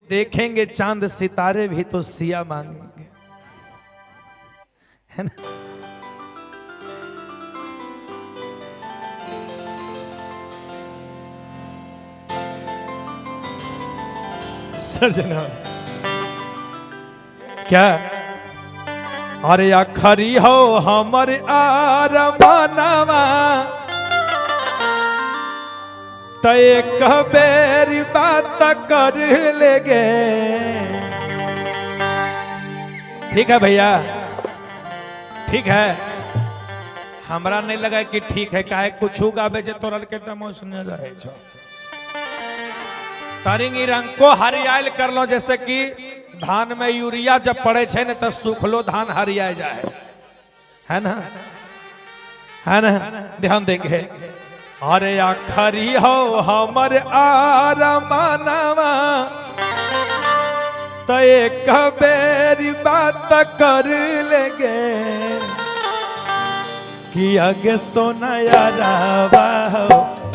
देखेंगे चांद सितारे भी तो सिया मांगेंगे, है ना। सजना क्या अरे आखरी हो हमर आरमानवा तय कबेरी बात कर लेगे। ठीक है भैया, ठीक है, हमरा नहीं लगा कि ठीक है, काहे कुछ गाबे जे तोरल के तमो सुने रहे छो। तारिंगी रंग को हरियाल कर लो, जैसे कि धान में यूरिया जब पड़े छे न तो सूखलो धान हरिया जाए, है ना, है ना। ध्यान देंगे अरे आखरी हो हमर आरमानवा तो एक बेरी बात कर लेगे कि आगे सोना यारावा हो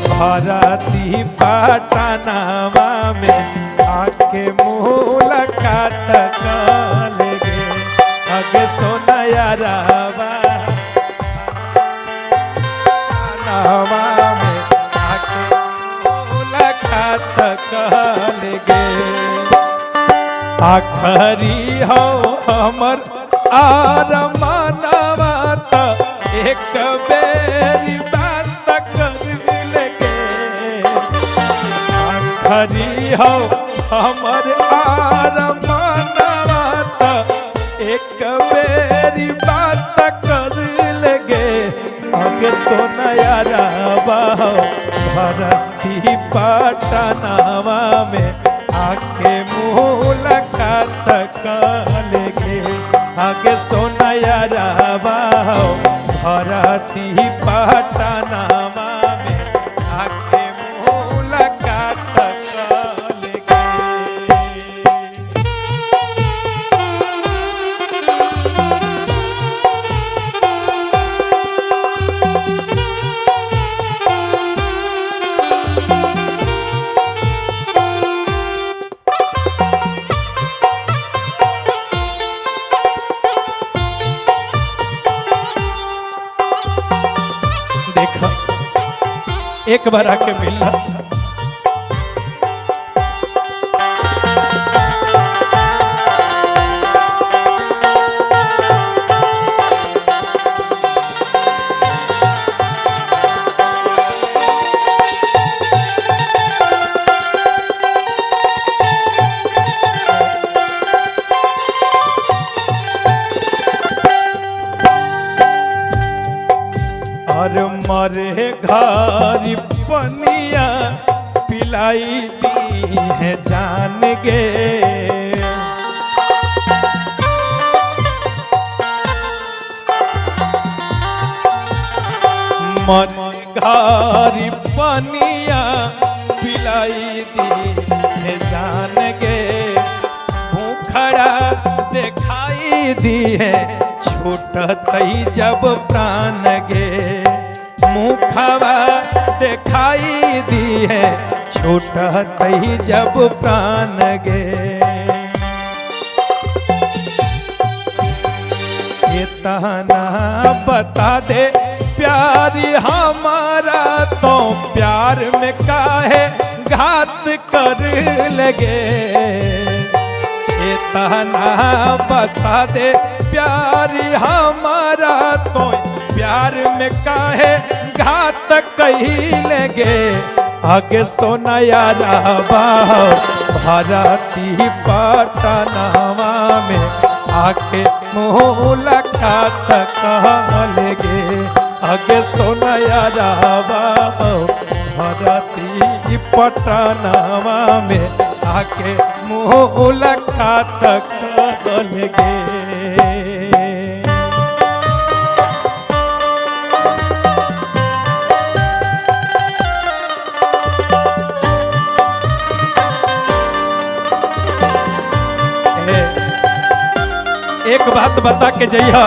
भारती पटनावा में आके मुलाकात कर लेगे। आगे सोना यारावा में आके मुलाकात कर लेगे। आखरी हो हमर आरमानवा तो एक बेरी बात कर लेगे। आखरी हो हमर आरमानवा तो एक बेरी बात कर लेगे। आगे सोना यारावा भारती पटनावा में आके मुलाकात कर लेगे। आगे सोना यारावा भारती पटनावा में आके मुलाकात कर लेगे। एक बार आके मिलना। और मरे घारी पनिया पिलाई दी है जान गे। मरे घारी पनिया पिलाई दी है जान गे। भूखड़ा दिखाई दी है छूटतई जब प्राण गे। मुखवा दिखाई दी है छूटतई जब प्राण गे। इतना बता दे प्यारी हमारा तो प्यार में काहे घात कर लगे। इतना बता दे प्यारी हमारा तो प्यार में काहे घात कही लेगे। आगे सोना यारावा भारती पटनावा में आके मुलाकात कर लेगे। आगे सोना यारावा भारती पटनावा में आके मुलाकात कर लेगे। एक बात बता के जइहा,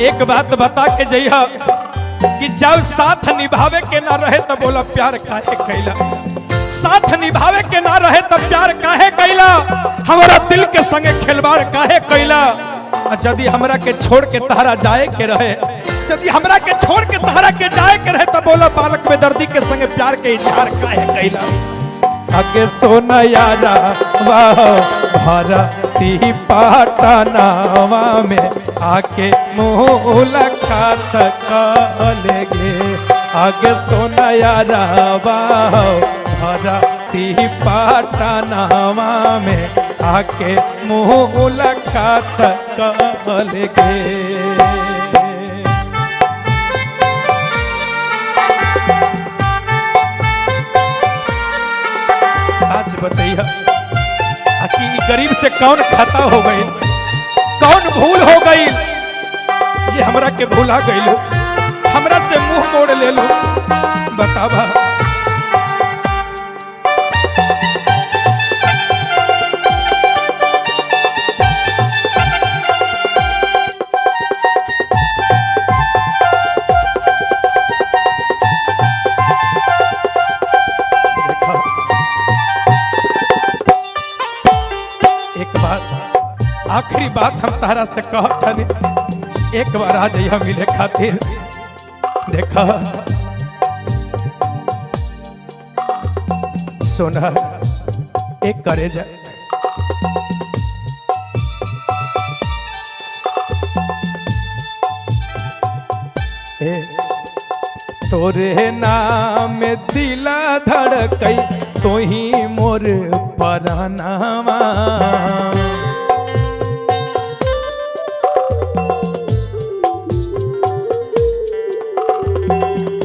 एक बात बता के जइहा कि जब साथ निभावे के ना रहे तो बोला प्यार काहे कैला, साथ निभावे के ना रहे तो प्यार काहे कैला, हमारा दिल के संगे खिलवाड़ काहे कैला। यदि हमरा के छोड़ के तहरा जाए के रहे, यदि हमरा के छोड़ के तहरा के जाए के रहे तो बोला बालक में दर्दी के संगे प्यार के इजहार काहे कैला। आगे सोना यारा वाह भारती पाटनावा में आके मुलाकात करेंगे। आगे सोना यारा वाह भारती पाटनावा में आके मुलाकात करेंगे। सच बताइए कि गरीब से कौन खाता हो गई, कौन भूल हो गई ये हमरा के भूला गई, हमरा से मुंह मोड़ ले लो। बतावा आखिरी बात हम तारा से कहत, एक बार आ जाइए मिले खातिर। देखा सोना एक करे जा, तोरे नाम दिला धड़कई तो ही मोर परानावा।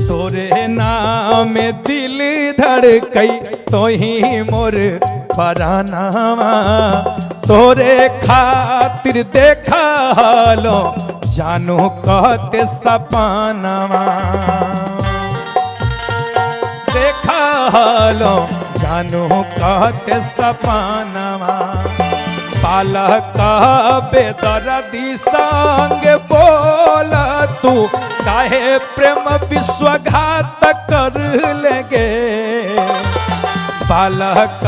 तोरे नाम दिल धड़कई तो ही मोर परानावा। तोरे खातिर देखा लो जानू कहते सपनावा, देखा लो जानू कहते सपनावा। बालक बेदर्दी संग बोला तू काहे प्रेम विश्वघात कर लेंगे। बालक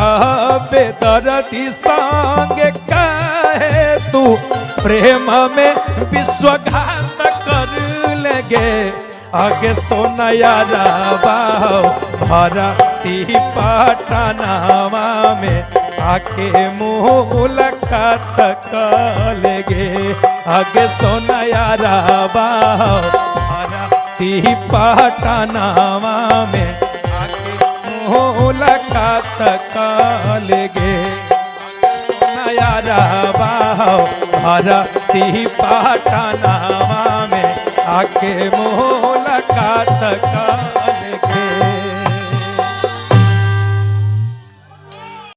बेदर्दी संग काहे तू प्रेम में विश्वघात कर लेंगे। आगे सोना यारा भारती पाटनावा में आके मुलाकात करेंगे। आगे सोना यारा भारती पाटनावा में आके मुलाकात करेंगे। सोना यारा भारती पाटनावा में आके